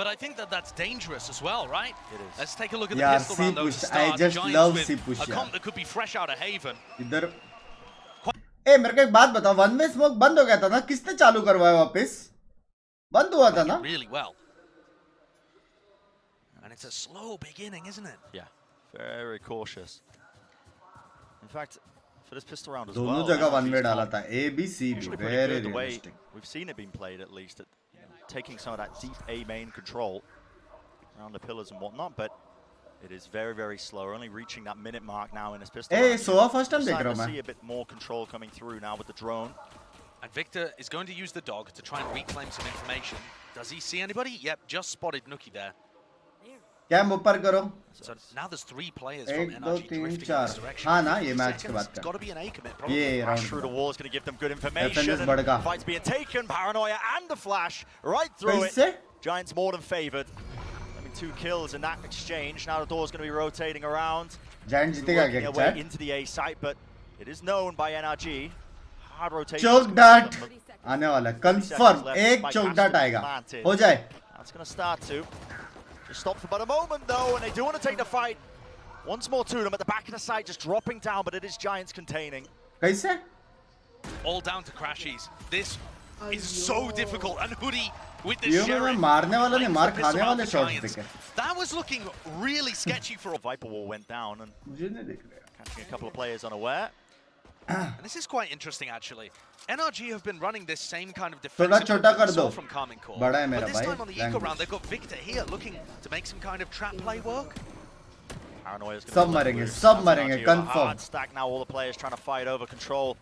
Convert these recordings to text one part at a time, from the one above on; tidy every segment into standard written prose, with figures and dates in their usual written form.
But I think that that's dangerous as well, right? It is. Let's take a look at the Yeah, pistol C round though push. to start. I just Giants love with C push, a yeah. comp that could be fresh out of Haven. इधर ए मेरे को एक बात बताओ, one way smoke बंद हो गया था ना, किसने चालू करवाया वापस? बंद हुआ था ना? Really well. And it's a slow beginning, isn't it? Yeah, very cautious. In fact, for this pistol round as दोनों well, जगह वन NRG's वे डाला not था, A B C B, usually pretty very good the way realistic. we've seen it being played, at least at taking some of that deep A main control around the pillars and whatnot, but it is very, very slow. We're only reaching that minute mark now in this pistol A round. सोआ first time देख Starting रहा to हूँ see मैं. a bit more control coming through now with the drone. And Victor is going to use the dog to try and reclaim some information. Does he see anybody? Yep, just spotted nukkye there. कैम ऊपर करो. So now there's 3 players from 1 2 NRG 3 drifting in 4. this direction. हाँ ना, ये 50 match के seconds, बाद it's का. got to be an A commit probably. ये Flash round through the wall is going to give them good information. FNS And बढ़ेगा. fight's being taken. Paranoia and the flash right through it. कैसे? Giants more than favored. I mean, 2 kills in that exchange. Now the door's going to be rotating around. Giant जीतेगा Working क्या their way chat? into the A site, but it is known by NRG. Hard rotation. Shock डाट आने वाला है, confirm एक चोक dot आएगा, हो जाए. That's going to start to. Just stop for about a moment though, and they do want to take the fight. Once more to them at the back of the site, just dropping down, but it is Giants containing. कैसे? All down to crashies. This is so difficult. And hoody with the ये sheriff. मैं मारने वाला नहीं, मार pistol खाने round वाले for shots Giants. देखे. That was looking really sketchy for a Viper wall went down and मुझे नहीं दिख रहा. catching a couple of players unaware. And this is quite interesting, actually. NRG have been running this same kind of थोड़ा defensive छोटा move that कर we saw दो. from Carmine Core. बड़ा है मेरा But this भाई. time on the eco round, they've got Victor here looking to make some kind of trap play work. Paranoia is going सब मरेंगे, सब मरेंगे, confirm. Hard stack now, all the players trying to fight over control.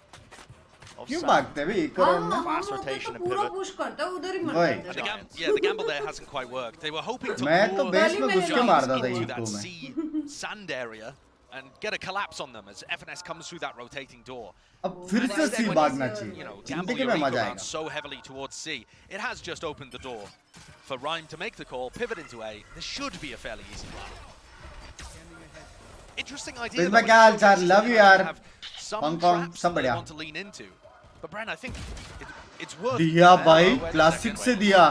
of क्यों site. भागते भी eco round में? Fast rotation and pivot. Push करता है उधर ही मर वही. जाता है. And the gamble there hasn't quite worked. They were hoping to मैं तो lure बेस में घुस के Giants मारता था into इको that में. sea sand area and get a collapse on them as FNS comes through that rotating door. अब फिर से सी भागना चाहिए. You know, gamble जिंदगी your में eco मजा round आएगा. so heavily towards C. It has just opened the door for Rhyme to make the call, pivot into A. This should be a fairly easy plan. Interesting idea. Prisma क्या हाल चाल? Love you यार. Some Hong Kong, traps सब that they बढ़िया. want to lean into. But Bren, I think it's worth. दिया भाई, wait a classic second, से wait. दिया.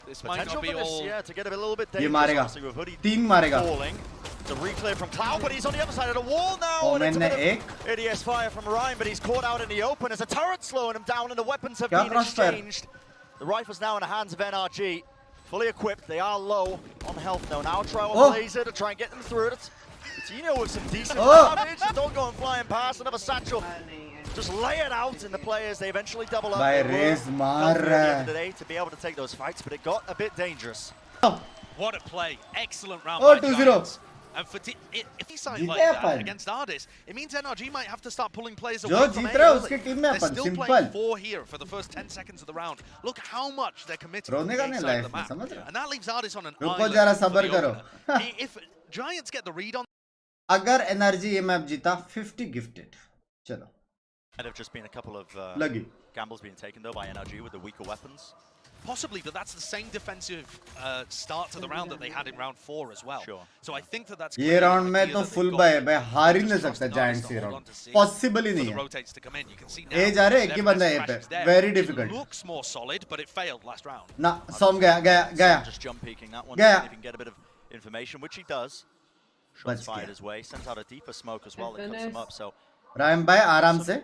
This might Potential not be for this, all. yeah, to get a little bit ये dangerous. मारेगा. obviously, with Hoodie 3 मारेगा. falling. It's a reclear from Cloud, but he's on the other side of the wall now. Oh, and it's a मैंने bit एक. of ADS fire from Ryan, but he's caught out in the open as a turret slowing him down and the weapons have क्या been crossfire? exchanged. The rifle's now in the hands of NRG. Fully equipped. They are low on health though. Now try with Oh. laser to try and get them through it. Coutinho with some decent Oh. damage. The dog going flying past. Another satchel. Just lay it out, and the players, they eventually double up. भाई They were race मार healthy at the रहा end of the है. day to be able to take those fights, but it got a bit dangerous. What a play. Excellent round Oh, by 2-0. Giants. And for if he signed like जीते that upon. against Ardis, it means NRG might have to start pulling players जो away from Jeet A रहा है early. उसकी team में They're upon, still simple. playing 4 here for the first 10 seconds of the round. Look how much they're committed to रोने the का A नहीं side life of the में, map. समझ रहे हो? And that leaves Ardis on an रुको island जरा for the सब्र करो. opener. If Giants get the read on अगर एनर्जी ये मैप जीता 50 गिफ्टेड. चलो Might have just been a couple of लगी. gambles being taken though by NRG with the weaker weapons. possibly, but that's the same defensive start to the round that they had in round 4 as well. Sure. So I think that that's ये round में तो full bye भाई हार ही नहीं सकता giants ये round. Possible ही नहीं है. rotates to come in. You can see ए जा रहे एक ही बंदा है पे. Very difficult. Looks more solid, but it failed last round. ना सॉम गया. Just jump peeking that one. Yeah. See if he can get a bit of information, which he does. Shots fired his way. Sends out a deeper smoke as well that cuts him up. So रायम भाई आराम से.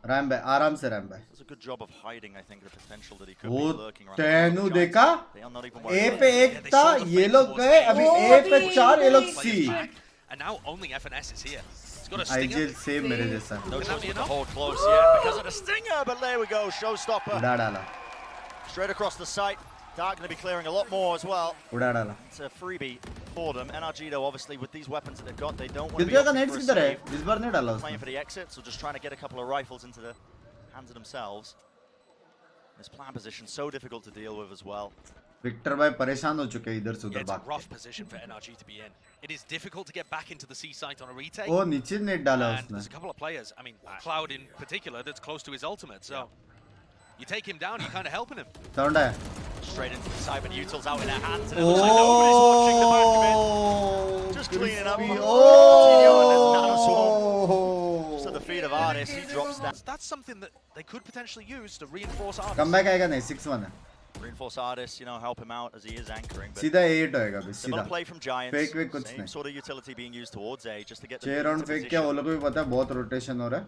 रायम भाई आराम से रायम भाई. does a good job of hiding, I think, the potential that he could be वो lurking around. तेनू देखा. They are not even A worried. पे एक था, ये लोग गए, अभी ए पे 4, ये लोग सी. And now only FNS is here. He's got a stinger. IGL same मेरे जैसा. No Can that choice be but to enough? hold close yet because of the stinger, but there we go. Showstopper उड़ा डाला. straight across the site. Dark going to be clearing a lot more as well. उड़ा डाला. It's a freebie for them. NRG though, obviously with these weapons that they've got, they don't want to be Divya का opting nets for a किधर है? save. इस बार नहीं डाला Playing उसने. for the exit, so just trying to get a couple of rifles into the hands of themselves. This plan position so difficult to deal with as well. Victor भाई परेशान हो चुके हैं इधर से उधर It's a भाग rough के. position for NRG to be in. It is difficult to get back into the C site on a retake. ओ नीचे नेट डाला And उसने. there's a couple of players, I mean, Cloud in particular, that's close to his ultimate. So you take him down, you're kind of helping him. Sound है. Straight into the side, but Util's out in their hands, and it looks like nobody's watching the back of it. Just cleaning up. Coutinho and there's Nanoswarm. Just at the feet of Ardiis, he drops down. That's something that they could potentially use to reinforce Ardis. Comeback आएगा नहीं 6-1 है. Reinforce ardiis, you know, help him out as he is anchoring. But सीधा 8 होएगा बस similar सीधा play from Giants. Fake वेक कुछ Same नहीं sort of utility being used towards A just to get the 6 round fake किया वो लोग को भी पता है बहुत रोटेशन हो रहा है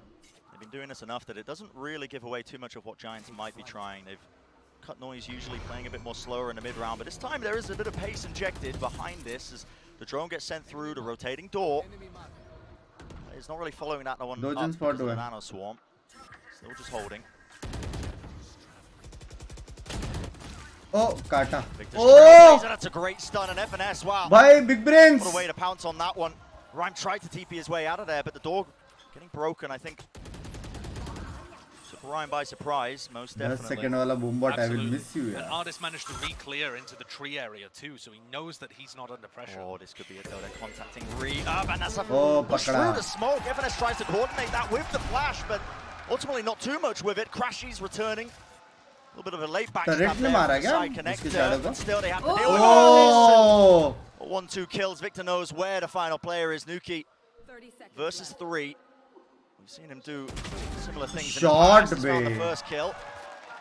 They've been doing this enough that it doesn't really give away too much of what Giants might be trying. They've cut noise usually playing a bit more slower in the mid round, but this time there is a bit of pace injected behind this as the drone gets sent through the rotating door. It's not really following that one up because of the nano swarm. Still just holding. Oh, काटा Oh! That's a great stun and FNS, wow. भाई big brains What a way to pounce on that one. Rhyme tried to TP his way out of there, but the door getting broken, I think. Took Rhyme by surprise, most 10 definitely. second वाला boom bot I will Absolutely. miss you And यार ardiis managed to re-clear into the tree area too, so he knows that he's not under pressure. Oh, this could be it though. They're contacting Re-Up, and that's a Oh, push through pakda. the smoke. FNS tries to coordinate that with the flash, but ultimately not too much with it. Crashies returning. A little bit of a late backstab Turret there ने मारा from the क्या side इसके connector, shadow को but still they have to deal with all Oh this. 1-2 kills. Victor knows where the final player is. Nukkye versus 3. We've seen him do similar things Shot, in the past. He's found the babe. first kill.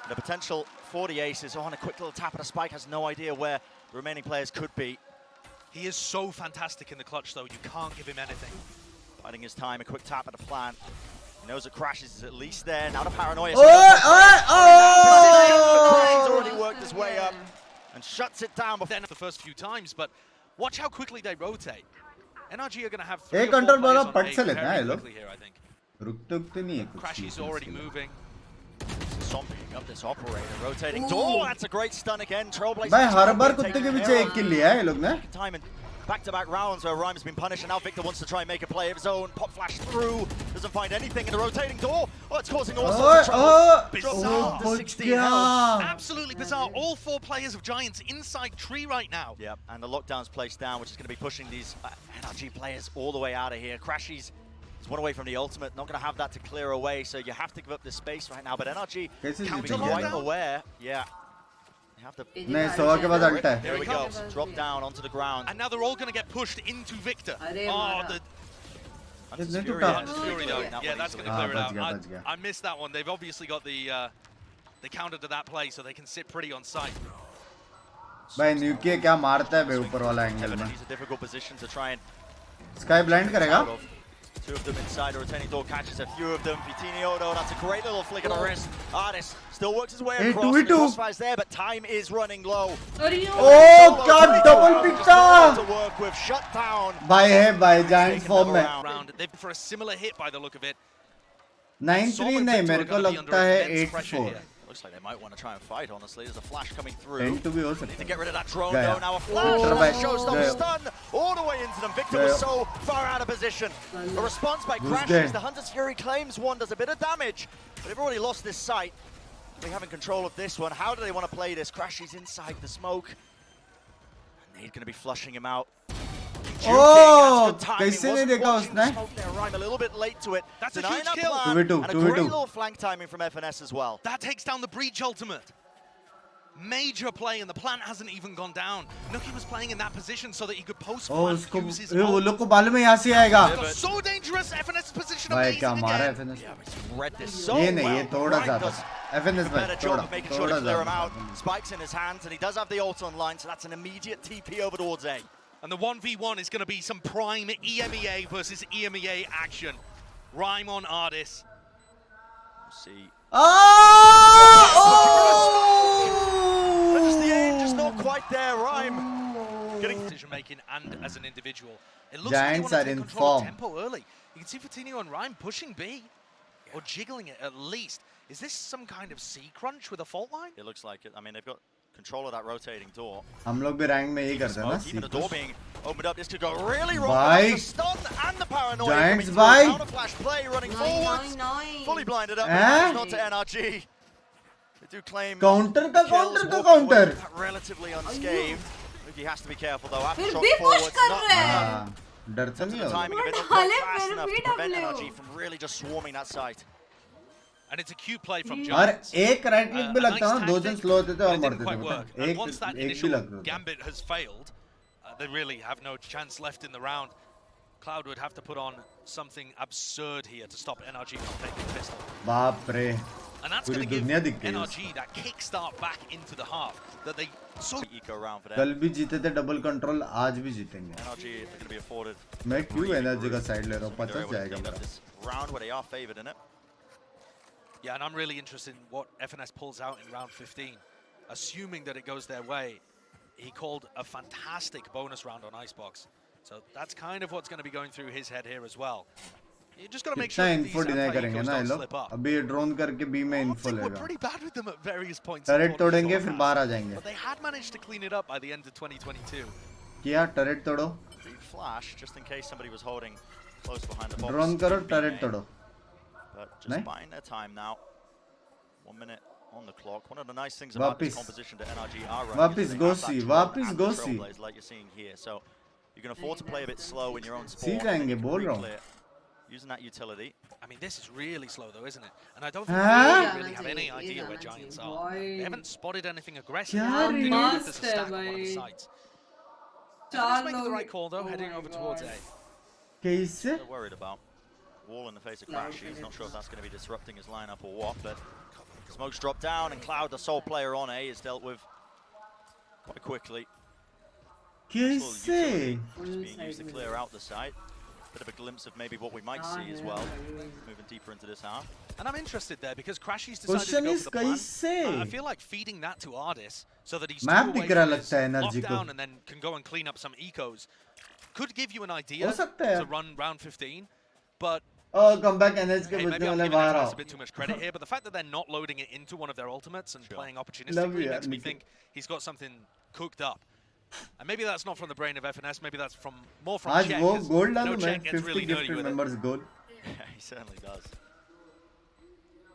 The potential for the aces on a quick little tap at a spike. Has no idea where the remaining players could be. He is so fantastic in the clutch though, you can't give him anything. Biding his time, a quick tap at the plant. He knows that crashies is at least there. Now the paranoia. Crashies already worked his way up and shuts it down before Then the first few times, but watch how quickly they rotate. NRG are going to have एक 3 or 4 control players वाला on पट A से लेते हैं ये very लोग quickly here, I think. रुकते रुकते नहीं है कुछ Crashies चीज़ already इसके लिए। moving. Son picking up this operator, rotating door. That's a great stun again. Trailblazer. भाई हर बार कुत्ते के पीछे एक किल लिया है ये लोग ने Time in back-to-back rounds where Rhyme has been punished, and now Victor wants to try and make a play of his own. Pop flash through, doesn't find anything in the rotating door. Oh, it's causing all sorts of trouble. Bizarre. Oh, 16 health. Absolutely bizarre. All 4 players of Giants inside tree right now. Yep, and the lockdown's placed down, which is going to be pushing these NRG players all the way out of here. Crashies is one away from the ultimate, not going to have that to clear away, so you have to give up this space right now. But NRG can be quite aware. Yeah. You have to. नहीं 100 के बाद alt है There we go. Drop down onto the ground. And now they're all going to get pushed into Victor. Oh, the Hunter's It's Fury, tough. Hunter's Fury though. Yeah, that's going to clear it out. बच गया I missed that one. They've obviously got the counter to that play, so they can sit pretty on site. भाई न्यूके क्या मारता है बे ऊपर वाला angle Evan, में he's a difficult position to try and sky blind करेगा out of. 2 of them inside, the retaining door catches a few of them. VCT1nho though, that's a great little flick of the wrist. ardiis still works his way Hey, across. do it The too. crossfire's there, but time is running low. ओह क्या double pick था To work with, shut down. भाई है भाई giants Taking form another में round. They've for a similar hit by the look of it. 9-3 नहीं मेरे को लगता है 8-4 Looks like they might want to try and fight, honestly. There's a flash coming through. 10 भी हो Need to सकता get rid of that drone Gaya. though. Now a flash Gaya. shows no Gaya. stun all the way into them. Victor Gaya. was so far out of position. A response by Who's crashes. there? The Hunter's Fury claims one, does a bit of damage, but they've already lost this site. They have in control of this one. How do they want to play this? Crashies inside the smoke. And they're going to be flushing him out. Oh, कैसे नहीं देखा उसने? Rhyme a little bit late to it. That's a Denying huge that kill. plan, 2v2, and a 2v2. great little flank timing from FNS as well. That takes down the breach ultimate. Major play, and the plant hasn't even gone down. Nukkye was playing in that position so that he could post O plant, उसको use his वो ult. लोग को मालूम है यहाँ से आएगा Got so dangerous. FNS position भाई amazing क्या मारा again. FNS Yeah, but he's read this so ये नहीं ये well. थोड़ा Rhyme ज़्यादा does FNS a भाई better job थोड़ा of making sure थोड़ा to clear him ज़्यादा out. Spikes in his hands, and he does have the ult online, so that's an immediate TP over towards A. And the 1v1 is going to be some prime EMEA versus EMEA action. Rhyme on ardiis. We'll see. Oh! Just the aim, just not quite there. Rhyme getting Decision making and as an individual. It looks Giants like they are want to in take control of form. tempo early. You can see VCT1nho and Rhyme pushing B. Or jiggling it at least. Is this some kind of C crunch with a fault line? It looks like it. I mean, they've got control of that rotating door. हम लोग भी rank में यही Even करते हैं ना smoke, even the door sequence being opened up, this could go really wrong. Bye. The stun and the paranoia Giants, coming bye. through. Counter flash play running forwards. Fully blinded up. Eh? It's not to NRG. They do claim counter का kills, counter का walking away counter with that relatively unscathed. He has to be careful though. After फिर shot भी push forwards, कर not रहे हैं। enough. डरते To नहीं the हो timing of it, not डाले quite fast फिर enough भी to prevent W. NRG from really just swarming that site. And it's a cute play from और Giants. एक राइट क्लिक भी A लगता nice है ना दो जन tactic, स्लो होते थे but और it मरते didn't थे quite पता work. है And once that एक भी initial लग रहा था gambit has failed, they really have no chance left in the round. Cloud would have to put on something absurd here to stop NRG from taking pistol. बाप रे And that's पूरी going to give दुनिया दिख गई NRG that kickstart back into the half that they so eco round for them. कल भी जीते थे डबल कंट्रोल आज भी जीतेंगे NRG if they're going to be afforded. मैं क्यों एनर्जी का साइड ले रहा हूँ They're 50 able to जाएगा clean up मेरा this round where they are favored in it. Yeah, and I'm really interested in what FNS pulls out in round 15. Assuming that it goes their way, he called a fantastic bonus round on Icebox. So that's kind of what's going to be going through his head here as well. You just got to make कितना sure that info these deny anti-ecos करेंगे ना ये don't लोग slip up. अभी ये drone करके B में info Optic were लेगा pretty bad with them at various points. Turret तोड़ेंगे फिर बाहर आ जाएंगे But they had managed to clean it up by the end of 2022. किया टरेट तोड़ो Big flash just in case somebody was holding close behind the box. Drone करो Could be turret made, तोड़ो But just नहीं? buying their time now. 1 minute on the clock. One of the nice things about this वापिस composition to NRG are running वापिस is they have Ghosi that वापिस and the Ghosi trailblaze like you're seeing here. So you can afford to play a bit slow in your own see sport. and then जाएंगे you can बोल रहा हूँ re-clear using that utility. I mean, this is really slow though, isn't it? And I don't think Huh? they really have any idea where Giants are. They haven't spotted anything aggressive. क्या They रे? don't know if there's a Must stack है on one of the भाई। sides. चार Just making the लोग- right call though, Oh heading my over towards God. A. कैसे They're worried about wall in the face of Cloud crashies. Not is sure if that's going to be disrupting his lineup or what, but Smoke's dropped down and Cloud, the sole player on A, is dealt with quite quickly. Nice little कैसे utility just being used to clear out the site. Bit of a glimpse of maybe what we might see as well, moving deeper into this half. And I'm interested there because Crashies decided to question go is for the plan. कैसे I feel like feeding that to Ardiis so that he's Map two दिख away रहा from लगता है his NRG को। lockdown and then can go and clean up some ecos could give you an idea हो सकता है to run round 15, but come back NH के hey, बचने maybe I'm वाले giving बाहर their आओ class a bit too much credit here, but the fact that they're not loading it into one of their ultimates and Sure. playing Love opportunistically you, makes me Nicky. think he's got something cooked up. And maybe that's not from the brain of FNS, maybe that's from more from आज Czech, वो 'cause goal I डालूं know मैं Czech gets 50 really nerdy gifted with it. Members goal Yeah, he certainly does.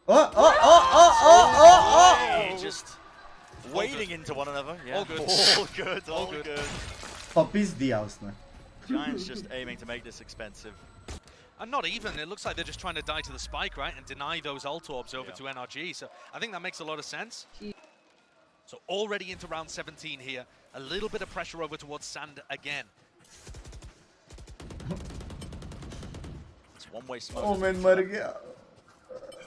ओ ओ ओ ओ ओ ओ Hey, just wading into one another. Yeah. All good. All good. All All good. good. Puppies दिया उसने Giants just aiming to make this expensive. And not even, it looks like they're just trying to die to the spike, right? And deny those ult orbs over Yeah. to NRG. So I think that makes a lot of sense. So already into round 17 here. A little bit of pressure over towards Sand again. It's one-way smoke. Omen मर गया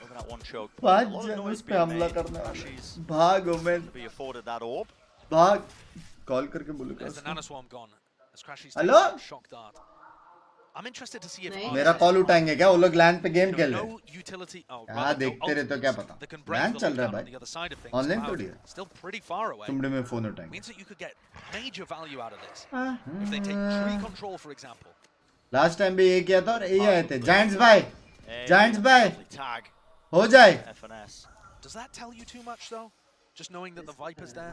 Over that one choke. point. पांच A lot of जन noise उस पे being हमला made. करने वाले Crashies भाग Omen to be afforded that orb. भाग कॉल करके बोलूंगा There's the उसको nanoswarm gone. As Crashies Hello? takes a shock dart. I'm interested to see if नहीं। Ardiis मेरा has कॉल उठाएंगे क्या वो लोग लैंड पे गेम खेल रहे हैं no utility. Oh, हाँ, rather, no देखते रहते हो, क्या ultimates पता। that can break LAN the चल रहा है lockdown on भाई। the other side of things. Online Cloud थोड़ी है। still pretty far away. तुमने में फोन उठाएंगे Means that you could get major value out of this. If they take tree control, for example. Last time भी ये किया था और यही आए थे जायंट्स भाई Hey, Giants bye. lovely tag. हो जाए FNS. Does that tell you too much, though? Just knowing that the Viper's there?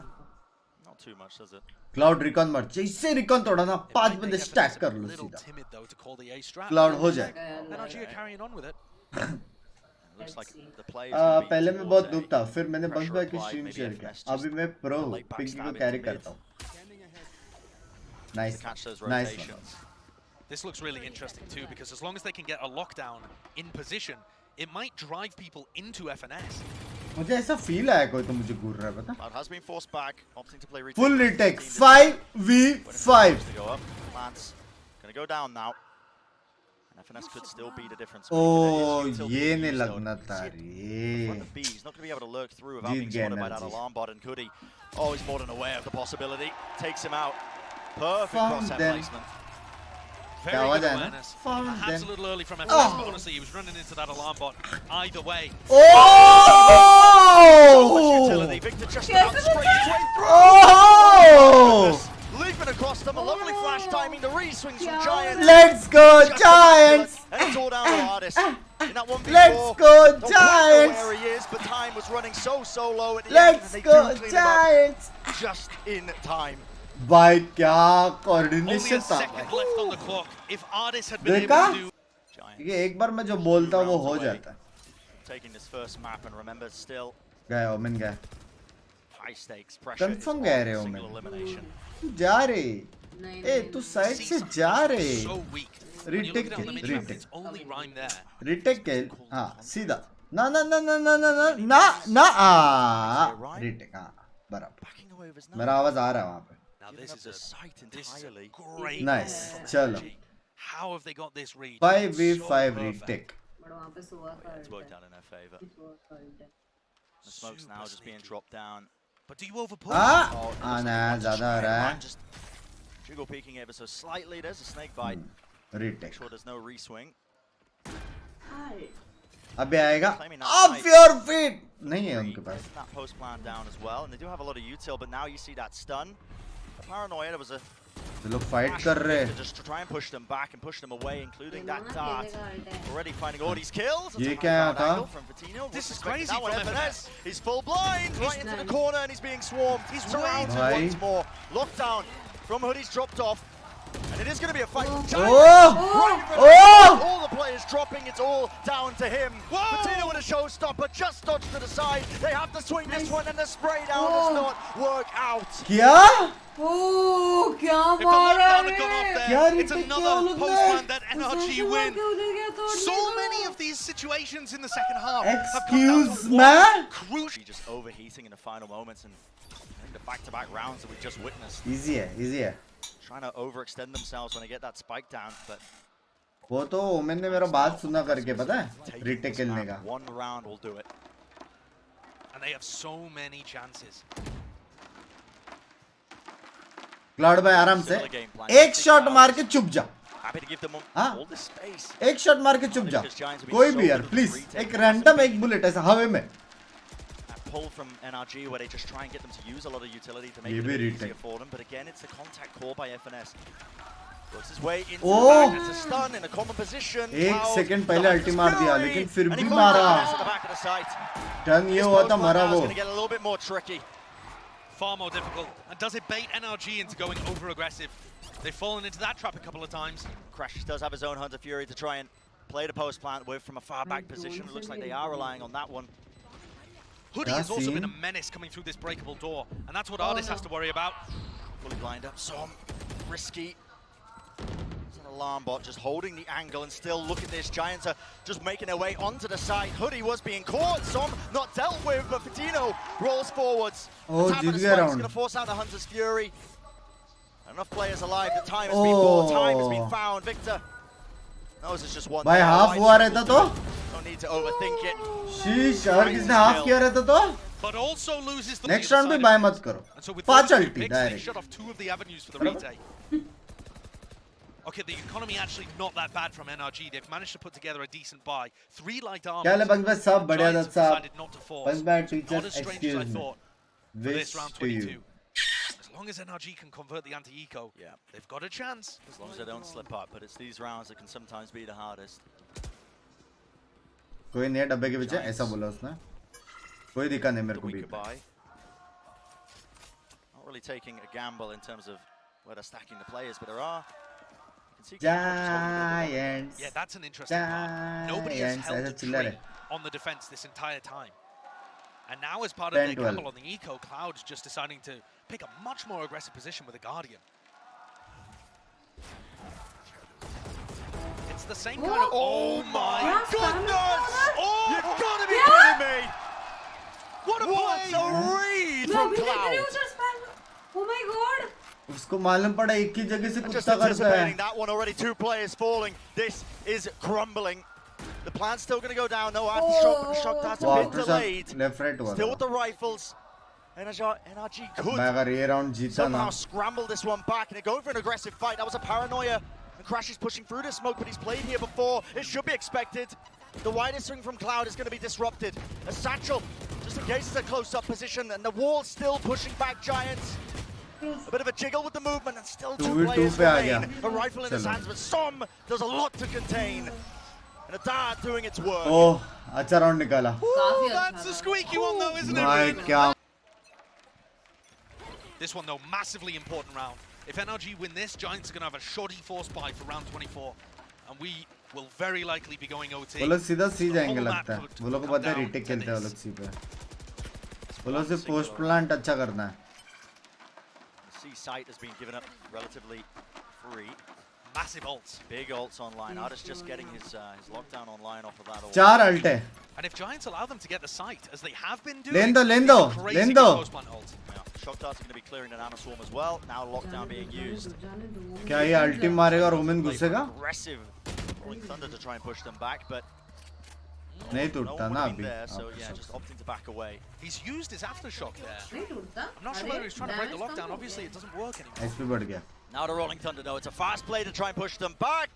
Not too much, does it? Cloud recon मर जैसे रिकॉन तोड़ा ना It 5 might बंदे make FNS स्टैक a कर लो little सीधा timid, though, to call the A strat. Cloud हो जाए NRG are carrying on with it. It looks like the play is पहले मैं बहुत towards दुख था फिर मैंने बंस pressure भाई की applied, stream maybe share FNS किया just अभी मैं प्रो a late पिंकी को backstab कैरी into करता mid. हूँ nice to catch those nice rotations. This looks really interesting, too, because as long as they can get a lockdown in position, it might drive people into FNS. मुझे ऐसा feel आया कोई तो मुझे घूर रहा है पता Cloud has been forced back, opting to play retake. Full retake 15 5v5 to go up. Lance gonna go down now. And FNS could still be the difference. ओ ये नहीं लगना था रे Front of B, he's not going to be able to lurk through without Did being get spotted by that energy. alarm bot and Hoodie. Oh, he's more than aware of the possibility. Takes him out. Perfect Found crosshair them. placement. Very आवाज good आया ना? awareness. Found Perhaps them. a little early from FNS, but honestly, he was running into that alarm bot either way. Oh! Utility. Victor just about Yes, scraped his way through. Oh! Leaping across them. A lovely flash timing. The re-swings from Giants. Let's go Just Giants! And it's all down to Ardiis. In that 1v4. Let's go Don't quite know Giants! where he is, but time was running so low at the end. Let's And they go do clean him Giants! up just in time. भाई क्या Only coordination a था second left on the clock. If Ardiis had been able देखा? to do... Giants ये एक बार मैं जो बोलता वो हो जाता है taking this first map and remember still गए ओमेन गए high stakes pressure. Confirm is गए on रे single ओमेन elimination. तू जा रे नहीं, ए नहीं, तू नहीं। साइड से Caesar जा रे is so weak. When you look at it on the Retake, mid-map, retake. it's only Rhyme there. Retake के हाँ सीधा ना ना ना ना ना ना ना ना ना आ रिटेक हाँ बराबर Backing away with his मेरा आवाज आ रहा है वहाँ पे Now Giving this up is the a sight this is a entirely. great Nice. from चलो NRG. How have they got this read? 5v5 So perfect. retake but वहाँ पे सुबह का It's worked out in their favour. सुबह का The smoke's Super now just being sneaky. dropped down. But do you overpush? Ah, Oh, nah, ज़्यादा हो रहा है. just jiggle peeking ever so slightly. There's a snake bite. Make Retake. sure there's no reswing. अबे आएगा. Claiming that Off side. your feet. नहीं है उनके पास. That post plan down as well, and they do have a lot of util, but now you see that stun. Paranoia, there was a ये लोग fight कर रहे हैं. just to try and push them back and push them away, including that dart. Already finding all these kills. ये क्या था? From VCT1nyo. This is Wasn't expecting crazy that one. from FNS. He's full blind, right into the corner, and he's being swarmed. He's surrounded Bhai. once more. Lockdown from Hoodie's dropped off. And it is going to be a fight. Oh! Right in front of Oh! all the players dropping. It's all down to him. VCT1nyo with a showstopper, just dodged to the side. They have to swing this one, and the spray down does not work out. क्या? Oh, क्या If the मारा lockdown had gone off रे? there, क्या it's retake किया another वो लोग ने? postman that NRG उसे win. के उधर गया तोड़ने So को। many of these situations in the second half have come down Excuse to me? one crucial. Just overheating in the final moments, and I think the back-to-back rounds that we just witnessed, Easy है, easy है. trying to overextend themselves when they get that spike down, but वो तो women ने मेरा बात सुना करके पता है? taking Retake this खेलने map, का. one round will do it. And they have so many chances. Cloud भाई आराम से. Similar game plan. एक शॉट मार के चुप जा. Happy to give them हाँ? all this space. एक शॉट मार के चुप जा. कोई भी यार, प्लीज. एक रैंडम एक बुलेट ऐसा हवे में. That pull from NRG where they just try and get them to use a lot of utility to make ये it a भी bit easier retake. for them, but again it's the contact call by FNS. Works his way into Oh! the back, it's a stun in a common position. एक Cloud second पहले finds अल्टी his मार दिया, fury, लेकिन फिर and he भी finds मारा. FNS at the back of the site. Turn ये This हुआ था post मरा right now is वो. gonna get a little bit more tricky. Far more difficult. And does it bait NRG into going over-aggressive? They've fallen into that trap a couple of times. Crashies does have his own Hunter Fury to try and play the post plant with from a far back position. It looks like they are relying on that one. Hoodie Yeah, has also been a seen. menace coming through this breakable door. And that's what ardiis has to worry about. Fully blind up, Som, risky. It's an alarm bot just holding the angle, and still look at this. Giants are just making their way onto the side. Hoodie was being caught, Som not dealt with, but VCT1nyo rolls forwards. Oh, The tap of the GG spike is round. going to force out the Hunter's Fury. Enough players alive, the time has been bought, time has been found. Victor knows it's just one. भाई there. Half White हुआ रहता तो? don't need to overthink it. शीश अगर किसने half किया रहता तो? But also loses the next lead round भी side बाय of मत things. करो. And so with पांच those two अल्टी picks, they direct. shut off 2 of the avenues for the retake. Okay, the economy actually not that bad from NRG. They've managed to put together a decent buy. 3 light armors. क्या ले पंच भाई सब बढ़िया Giants Dutt have साहब. decided not to force. पंच भाई Not teacher as strange as I excuse me. thought for Wish this round to you. 22. As long as NRG can convert the anti-eco, Yeah. they've got a chance. As long as they don't slip up, but it's these rounds that can sometimes be the hardest. कोई नहीं है डब्बे के पीछे ऐसा बोला उसने. कोई दिक्कत नहीं मेरे The को weaker beat. buy. Not really taking a gamble in terms of where they're stacking the players, but there are. You can see Canada just holding a bit of momentum. Giants. Yeah, that's an interesting part. Nobody has Giants held ऐसा a चिल्ला tree रहे. on the defense this entire time. And now as part of their 10-12. gamble on the eco, Cloud's just deciding to pick a much more aggressive position with a Guardian. It's the same kind of... Oh my Yes, goodness! Oh, You've got to be kidding me! what a play! What a read मैं from अभी देख रही हूँ Cloud! उधर span. Oh my god! उसको मालूम पड़ा एक ही जगह से And just कुत्ता करता anticipating है. that one already, 2 players falling. This is crumbling. The plan's still going to go down. No aftershock, that's a Wow, bit delayed. Left right हुआ Still with था. the rifles. NRG could मैं अगर ये round जीता ना. somehow scramble this one back, and they're going for an aggressive fight. That was a paranoia. And crashies pushing through the smoke, but he's played here before. It should be expected. The widest swing from Cloud is going to be disrupted. A satchel, just in case it's a close-up position, and the wall's still pushing back Giants. A bit of a jiggle with the movement, and still 2 2v2 players पे आ remain. गया. A rifle in his चलो. hands, but Som does a lot to contain. And a dart doing its work. ओह अच्छा round निकाला. काफी That's अच्छा a था। squeaky one though, isn't भाई it? क्या. This one though, massively important round. If NRG win this, Giants are going to have a shoddy force buy for round 24. And we will very likely be going OT. वो लोग सीधा सी The जाएंगे whole लगता map है. could वो लोग को come पता है down रीटेक to खेलते हैं वो this. लोग सी पे. वो लोग सिर्फ पोस्ट प्लांट अच्छा करना है. The C site has been given up relatively free. Massive ults. Big ults online. ardiis just getting his lockdown online off of that ult. 4 alt है. And if Giants allow them to get the site, as they have been doing, लेन दो लेन it's दो a crazy lane good दो. post-plant ult. Yeah, shock darts are going to be clearing the nano swarm as well. Now lockdown being used. क्या ये ulti मारेगा और Omen Play घुसेगा? aggressive rolling thunder to try and push them back, but नहीं No टूटता one ना would have been अभी. there, so yeah, just opting to back away. He's used his aftershock there. नहीं टूटता I'm not sure whether he's trying to break the lockdown. Obviously, it doesn't work anymore. HP बढ़ गया. Now the Rolling Thunder, though. It's a fast play to try and push them back.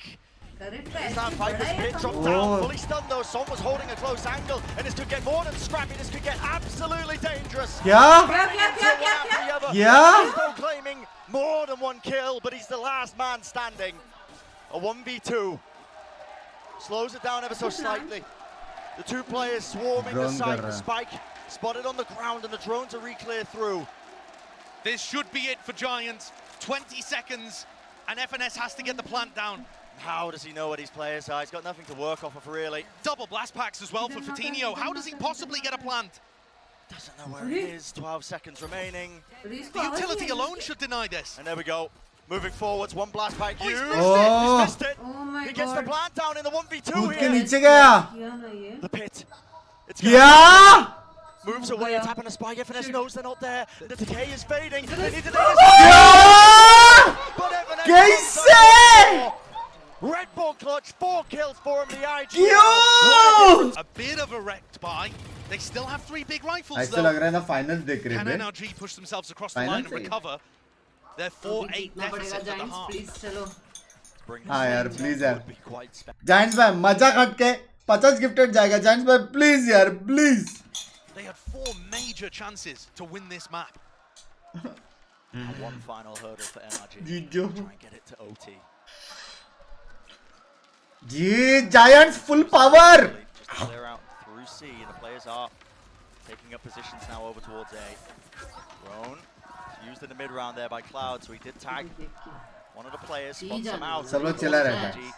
Correct Is है that Viper's pit dropped Oh. down, fully stunned though. Son was holding a close angle, and this could get more than scrappy. This could get absolutely dangerous. क्या? क्या क्या क्या क्या One after the other. Yeah. He's still claiming more than one kill, but he's the last man standing. A 1v2. Slows it down ever so slightly. The two players swarming the Drone site. कर रहा है. Spike spotted on the ground, and the drones are re-clear through. This should be it for Giants. 20 seconds, and FNS has to get the plant down. How does he know what his players are? He's got nothing to work off of, really. Double blast packs as well for FC1nho. How does he possibly get a plant? Doesn't know where it is. 12 seconds remaining. The utility alone should deny this. And there we go. Moving forwards, one blast pack Oh, he's used. missed it. He's Oh. missed it. Oh my He gets the God. plant down in the 1v2 कूद के here. नीचे गया. किया ना ये The pit. It's क्या? moves away, गया. tapping a spike. FNS knows they're not there. The decay is fading. They need to क्या? But FNS कैसे? Red Bull clutch, 4 kills for him. The IG. क्यों? A bit of a wrecked by. They still have 3 big rifles ऐसे though. लग रहा है ना final देख रहे Can हैं. NRG push themselves across the Final line and save. recover? They're 4-8 जीतना पड़ेगा deficit at the Giants half. Please चलो हाँ यार प्लीज यार. Would be quite जाइंट्स भाई मजा खट के 50 गिफ्टेड जाएगा. जाइंट्स भाई प्लीज यार please. They had 4 major chances to win this map. one final hurdle for NRG. जीजो. Try and get it to OT. जी Giants full power. Just to clear out through C, and the players are taking up positions now over towards A. Roan used in the mid round there by Cloud, so he did tag one of the players, spots him out. सब लोग चिल्ला रहे हैं.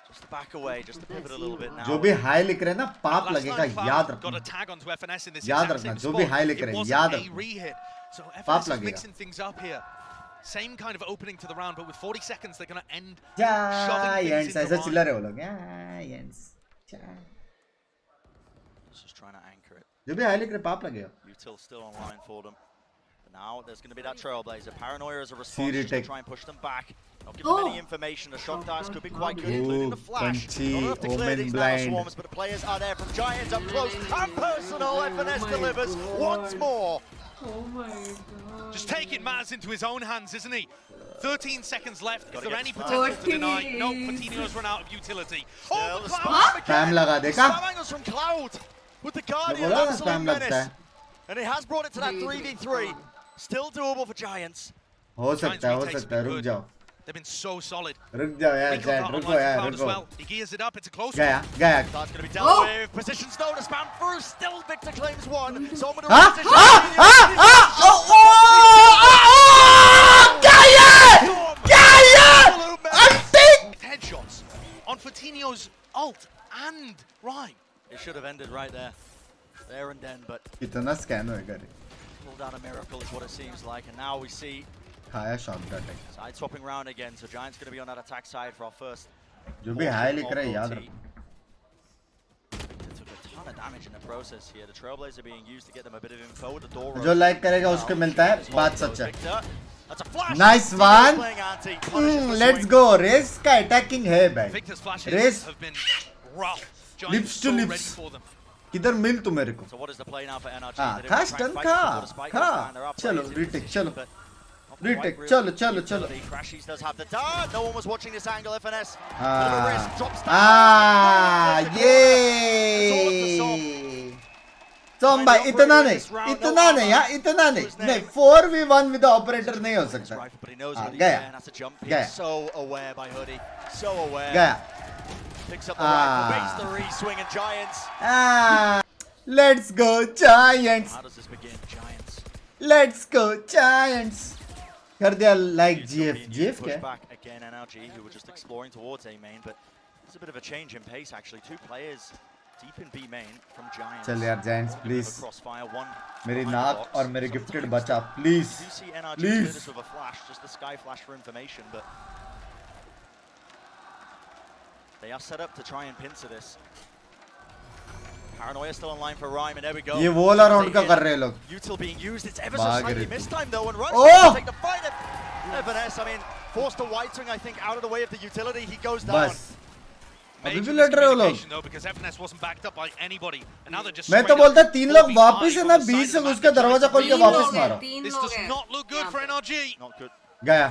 Just to back away, just to pivot a little bit now. जो भी high लिख रहे हैं ना पाप Last लगेगा. time Cloud याद got a रखना. tag onto FNS in this याद exact रखना, same जो भी spot. high लिख रहे It हैं, wasn't याद a रखना. re-hit. So पाप FNS is लगेगा. mixing things up here. Same kind of opening to the round, but with 40 seconds, they're going to end shoving things giants into ऐसा चिल्ला Ryan. रहे वो लोग. Giants. Just trying to anchor it. जो भी high लिख रहे पाप लगेगा. Util still online for them. But now there's going to be that trailblazer. Paranoia as a response just to retake. try and push them back. Not give them any information. The shock dice could be quite good, including the flash. Punchy, Not enough to clear Omen these blind. nano swarms, but the players are there from Giants up close and personal. FNS delivers once more. oh my god Just taking matters into his own hands, isn't he? 13 seconds left. Is Gotta there get any this potential to fast. deny? No, FC1nho's run out of utility. Still Oh, the Cloud! spam again. Spam लगा देखा? Spam angles from Cloud with the Guardian बोला ना absolute spam लगता menace. है. And he has brought it to that 3v3. Still doable for Giants. हो सकता है रुक जाओ. They've been so solid. रुक जाओ यार Recon जायंट got रुको online यार for Cloud as रुको. well. He gears it up. It's a close one. गया. That's going to be dealt Oh. with. Positions though to spam through. Still Victor claims one. Someone to हाँ reposition. क्या ये? क्या ये? Unting. Headshots on FC1nho's ult and Rhyme. It should have ended right there. There and then, but कितना scan होएगा रे? pulled out a miracle is what it seems like. And now we see खाया shot का attack. side swapping round again. So Giants going to be on that attack side for our first. जो भी high लिख रहा है याद OT. रखो. They took a ton of damage in the process here. The Trailblazer being used to get them a bit of info with the door. जो like करेगा उसको मिलता है. बात सच है. Victor. That's a flash. Nice Steel's one. playing anti. Punishes the Let's swing. go. रेस का attacking है भाई. Victor's flashes Race. have been rough. Lips Giants to so lips. ready for them. किधर मिल तू मेरे को? So what is the play now for NRG? हाँ, They खा don't try and stun fight खा, before the spike खा. goes down. There are चलो, players in retake, position, चलो. but not Retake, quite चलो, real चलो, चलो. utility. Crashies does have the dart. No one was watching this angle. FNS. Bit of a हाँ risk. Drops down. हाँ Finds the corner. ये सोम भाई इतना नहीं हाँ इतना नहीं 4v1 विद ऑपरेटर नहीं हो सकता. Rifle, but he knows हाँ, what he's गया. there, and that's a jump here. गया. So aware by Hoodie. So aware. गया. Picks up the rifle. Baits the re-swing, and Giants. Let's go Giants. How does this begin? Giants. Let's go Giants. कर दिया like GF Push क्या? back again. NRG, who were just exploring towards A main, but there's a bit of a change in pace actually. 2 players deep in B main from Giants. चल यार Giants please. Crossfire, one मेरी behind the नाक box. और मेरे Sometimes gifted बचा please. you do see NRG Please. do this with a flash, just the sky flash for information, but they are set up to try and pincer this. Paranoia still online for Rhyme, and there we go. ये वो वाला round का कर रहे हैं लोग. Util being used, it's ever so भाग slightly रही थी. missed time though, and Rush Oh! take the fight at FNS. I mean, forced to white swing, I think, out of the way of the utility. He goes down. बस अभी भी major लड़ रहे हो लोग। miscommunication though, because FNS wasn't backed up by anybody, and now they're just मैं तो straight up बोलता 3 लोग 4v5 वापस है ना on the 20 side से of the उसका map. दरवाजा खोल के तीन वापस लोग हैं, मारो। तीन This लोग does हैं not look good यहाँ for पे। NRG. Not good. गया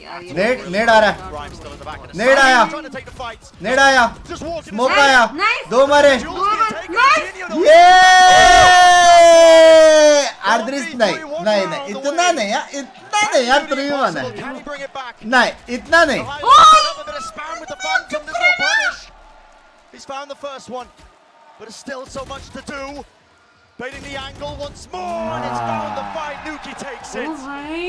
यार ये नेड लोग- नेड आ रहा है Grimes still in the back of the Ned side. आया Trying to take the fight. नेड आया Just walking smoke his way. आया Nice. 2 मारे Jules being taken. Nice. Continue. ये आर्द्रिस नहीं नहीं नहीं इतना नहीं यार इतना नहीं यार 3v1 है Can he bring it back? नहीं इतना नहीं Another bit of spam with the Phantom. There's no punish. He's found the first one, but there's still so much to do. Baiting the angle once more, and it's found the fight. Nukkye takes O it. भाई